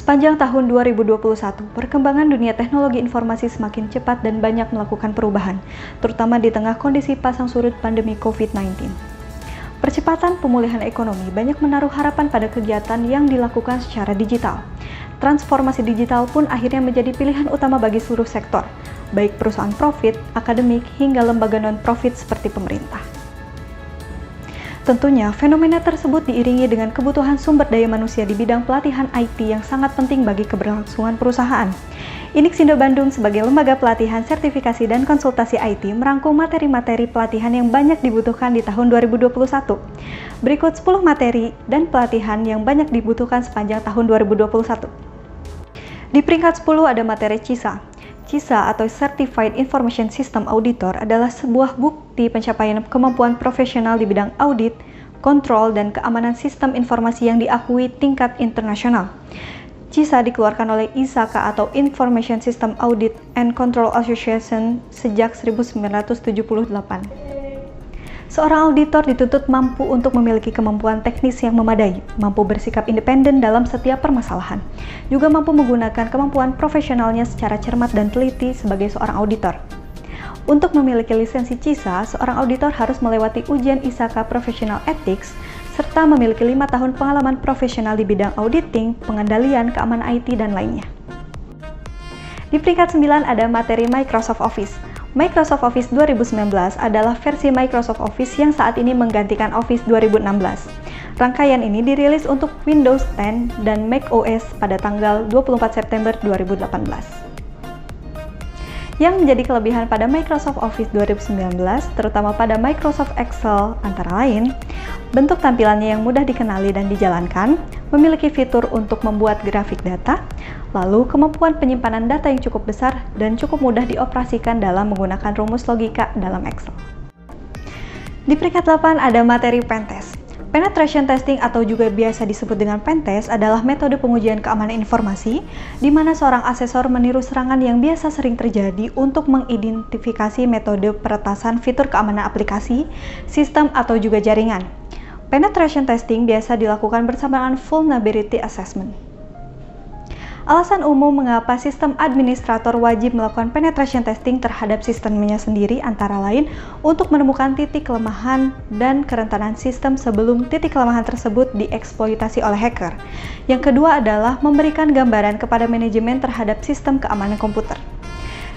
Sepanjang tahun 2021, perkembangan dunia teknologi informasi semakin cepat dan banyak melakukan perubahan, terutama di tengah kondisi pasang surut pandemi COVID-19. Percepatan pemulihan ekonomi banyak menaruh harapan pada kegiatan yang dilakukan secara digital. Transformasi digital pun akhirnya menjadi pilihan utama bagi seluruh sektor, baik perusahaan profit, akademik, hingga lembaga non-profit seperti pemerintah. Tentunya, fenomena tersebut diiringi dengan kebutuhan sumber daya manusia di bidang pelatihan IT yang sangat penting bagi keberlangsungan perusahaan. Inixindo Bandung sebagai lembaga pelatihan, sertifikasi, dan konsultasi IT merangkum materi-materi pelatihan yang banyak dibutuhkan di tahun 2021. Berikut 10 materi dan pelatihan yang banyak dibutuhkan sepanjang tahun 2021. Di peringkat 10 ada materi CISA. CISA atau Certified Information System Auditor adalah sebuah bukti pencapaian kemampuan profesional di bidang audit, kontrol, dan keamanan sistem informasi yang diakui tingkat internasional. CISA dikeluarkan oleh ISACA atau Information System Audit and Control Association sejak 1978. Seorang auditor dituntut mampu untuk memiliki kemampuan teknis yang memadai, mampu bersikap independen dalam setiap permasalahan, juga mampu menggunakan kemampuan profesionalnya secara cermat dan teliti sebagai seorang auditor. Untuk memiliki lisensi CISA, seorang auditor harus melewati ujian ISACA Professional Ethics, serta memiliki 5 tahun pengalaman profesional di bidang auditing, pengendalian, keamanan IT, dan lainnya. Di peringkat 9 ada materi Microsoft Office. Microsoft Office 2019 adalah versi Microsoft Office yang saat ini menggantikan Office 2016. Rangkaian ini dirilis untuk Windows 10 dan Mac OS pada tanggal 24 September 2018. Yang menjadi kelebihan pada Microsoft Office 2019, terutama pada Microsoft Excel antara lain, bentuk tampilannya yang mudah dikenali dan dijalankan, memiliki fitur untuk membuat grafik data, lalu kemampuan penyimpanan data yang cukup besar dan cukup mudah dioperasikan dalam menggunakan rumus logika dalam Excel. Di peringkat 8 ada materi Pentest. Penetration testing atau juga biasa disebut dengan pentest adalah metode pengujian keamanan informasi di mana seorang asesor meniru serangan yang biasa sering terjadi untuk mengidentifikasi metode peretasan fitur keamanan aplikasi, sistem, atau juga jaringan. Penetration testing biasa dilakukan bersamaan vulnerability assessment. Alasan umum mengapa sistem administrator wajib melakukan penetration testing terhadap sistemnya sendiri antara lain untuk menemukan titik kelemahan dan kerentanan sistem sebelum titik kelemahan tersebut dieksploitasi oleh hacker. Yang kedua adalah memberikan gambaran kepada manajemen terhadap sistem keamanan komputer.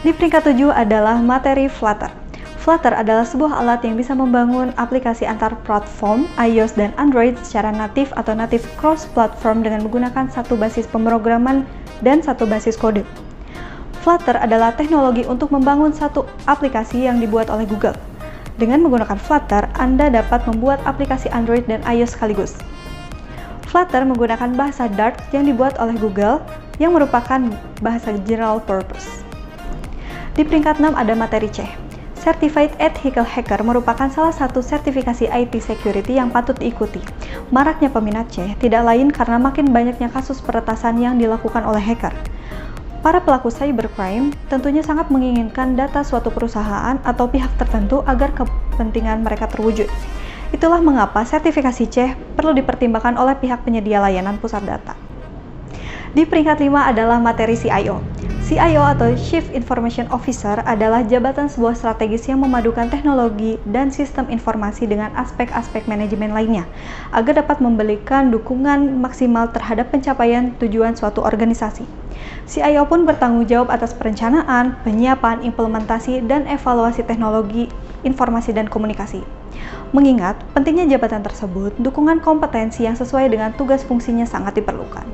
Di peringkat 7 adalah materi Flutter. Flutter adalah sebuah alat yang bisa membangun aplikasi antar platform, iOS dan Android secara natif atau native cross-platform dengan menggunakan satu basis pemrograman dan satu basis kode. Flutter adalah teknologi untuk membangun satu aplikasi yang dibuat oleh Google. Dengan menggunakan Flutter, Anda dapat membuat aplikasi Android dan iOS sekaligus. Flutter menggunakan bahasa Dart yang dibuat oleh Google yang merupakan bahasa general purpose. Di peringkat 6 ada materi C. Certified Ethical Hacker merupakan salah satu sertifikasi IT security yang patut diikuti. Maraknya peminat C tidak lain karena makin banyaknya kasus peretasan yang dilakukan oleh hacker. Para pelaku cybercrime tentunya sangat menginginkan data suatu perusahaan atau pihak tertentu agar kepentingan mereka terwujud. Itulah mengapa sertifikasi C perlu dipertimbangkan oleh pihak penyedia layanan pusat data. Di peringkat 5 adalah materi CIO. CIO atau Chief Information Officer adalah jabatan sebuah strategis yang memadukan teknologi dan sistem informasi dengan aspek-aspek manajemen lainnya, agar dapat memberikan dukungan maksimal terhadap pencapaian tujuan suatu organisasi. CIO pun bertanggung jawab atas perencanaan, penyiapan, implementasi, dan evaluasi teknologi, informasi, dan komunikasi. Mengingat pentingnya jabatan tersebut, dukungan kompetensi yang sesuai dengan tugas fungsinya sangat diperlukan.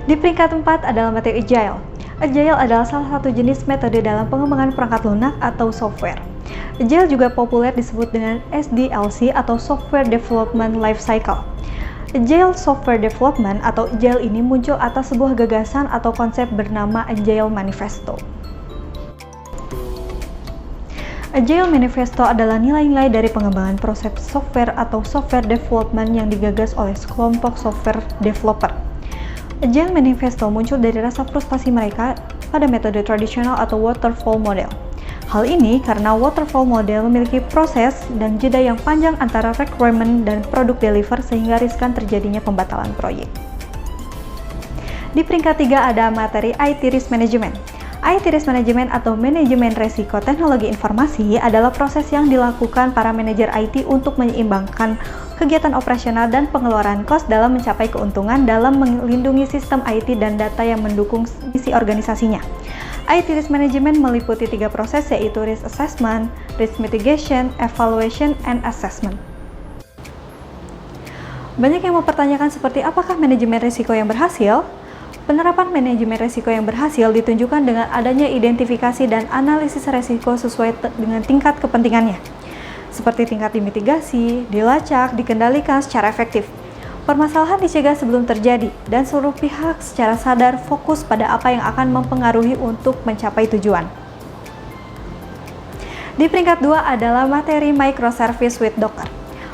Di peringkat 4 adalah materi Agile. Agile adalah salah satu jenis metode dalam pengembangan perangkat lunak atau software. Agile juga populer disebut dengan SDLC atau Software Development Lifecycle. Agile Software Development atau Agile ini muncul atas sebuah gagasan atau konsep bernama Agile Manifesto. Agile Manifesto adalah nilai-nilai dari pengembangan proses software atau software development yang digagas oleh sekelompok software developer. Agile Manifesto muncul dari rasa frustasi mereka pada metode tradisional atau waterfall model. Hal ini karena waterfall model memiliki proses dan jeda yang panjang antara requirement dan product deliver sehingga riskan terjadinya pembatalan proyek. Di peringkat 3 ada materi IT Risk Management. IT Risk Management atau manajemen resiko teknologi informasi adalah proses yang dilakukan para manajer IT untuk menyeimbangkan kegiatan operasional dan pengeluaran kos dalam mencapai keuntungan dalam melindungi sistem IT dan data yang mendukung misi organisasinya. IT Risk Management meliputi 3 proses, yaitu Risk Assessment, Risk Mitigation, Evaluation, and Assessment. Banyak yang mempertanyakan seperti apakah manajemen risiko yang berhasil? Penerapan manajemen risiko yang berhasil ditunjukkan dengan adanya identifikasi dan analisis risiko sesuai dengan tingkat kepentingannya, seperti tingkat dimitigasi, dilacak, dikendalikan secara efektif. Permasalahan dicegah sebelum terjadi, dan seluruh pihak secara sadar fokus pada apa yang akan mempengaruhi untuk mencapai tujuan. Di peringkat 2 adalah materi Microservice with Docker.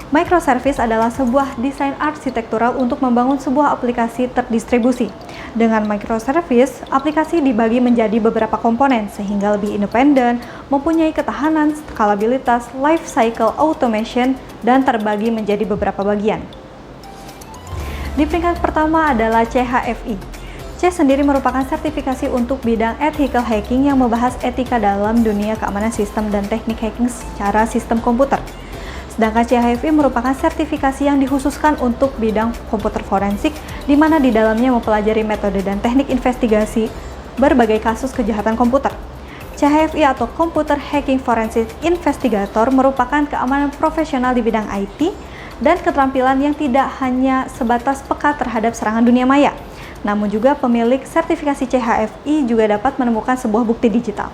Microservice adalah sebuah desain arsitektural untuk membangun sebuah aplikasi terdistribusi. Dengan microservice, aplikasi dibagi menjadi beberapa komponen sehingga lebih independen, mempunyai ketahanan, skalabilitas, life cycle automation, dan terbagi menjadi beberapa bagian. Di peringkat pertama adalah CHFI. C sendiri merupakan sertifikasi untuk bidang ethical hacking yang membahas etika dalam dunia keamanan sistem dan teknik hacking secara sistem komputer. Sedangkan CHFI merupakan sertifikasi yang dikhususkan untuk bidang komputer forensik, di mana di dalamnya mempelajari metode dan teknik investigasi berbagai kasus kejahatan komputer. CHFI atau Computer Hacking Forensic Investigator merupakan keamanan profesional di bidang IT dan keterampilan yang tidak hanya sebatas peka terhadap serangan dunia maya, namun juga pemilik sertifikasi CHFI juga dapat menemukan sebuah bukti digital.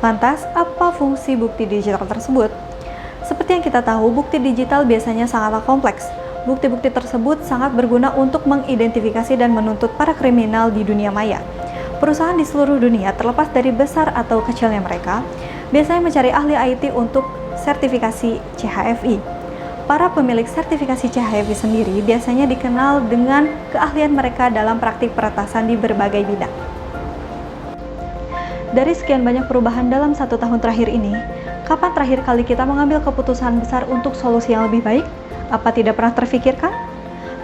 Lantas, apa fungsi bukti digital tersebut? Seperti yang kita tahu, bukti digital biasanya sangatlah kompleks. Bukti-bukti tersebut sangat berguna untuk mengidentifikasi dan menuntut para kriminal di dunia maya. Perusahaan di seluruh dunia, terlepas dari besar atau kecilnya mereka, biasanya mencari ahli IT untuk sertifikasi CHFI. Para pemilik sertifikasi CHFI sendiri biasanya dikenal dengan keahlian mereka dalam praktik peretasan di berbagai bidang. Dari sekian banyak perubahan dalam 1 tahun terakhir ini, kapan terakhir kali kita mengambil keputusan besar untuk solusi yang lebih baik? Apa tidak pernah terfikirkan?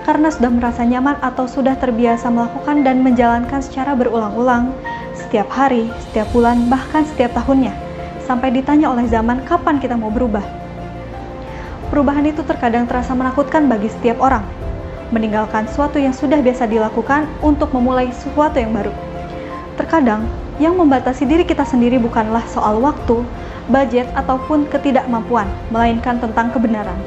Karena sudah merasa nyaman atau sudah terbiasa melakukan dan menjalankan secara berulang-ulang, setiap hari, setiap bulan, bahkan setiap tahunnya, sampai ditanya oleh zaman kapan kita mau berubah. Perubahan itu terkadang terasa menakutkan bagi setiap orang, meninggalkan sesuatu yang sudah biasa dilakukan untuk memulai sesuatu yang baru. Terkadang, yang membatasi diri kita sendiri bukanlah soal waktu, budget, ataupun ketidakmampuan, melainkan tentang kebenaran.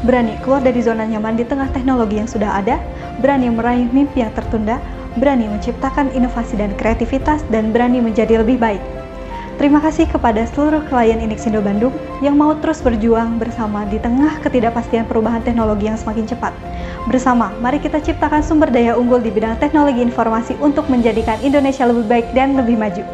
Berani keluar dari zona nyaman di tengah teknologi yang sudah ada, berani meraih mimpi yang tertunda, berani menciptakan inovasi dan kreativitas, dan berani menjadi lebih baik. Terima kasih kepada seluruh klien Inixindo Bandung yang mau terus berjuang bersama di tengah ketidakpastian perubahan teknologi yang semakin cepat. Bersama, mari kita ciptakan sumber daya unggul di bidang teknologi informasi untuk menjadikan Indonesia lebih baik dan lebih maju.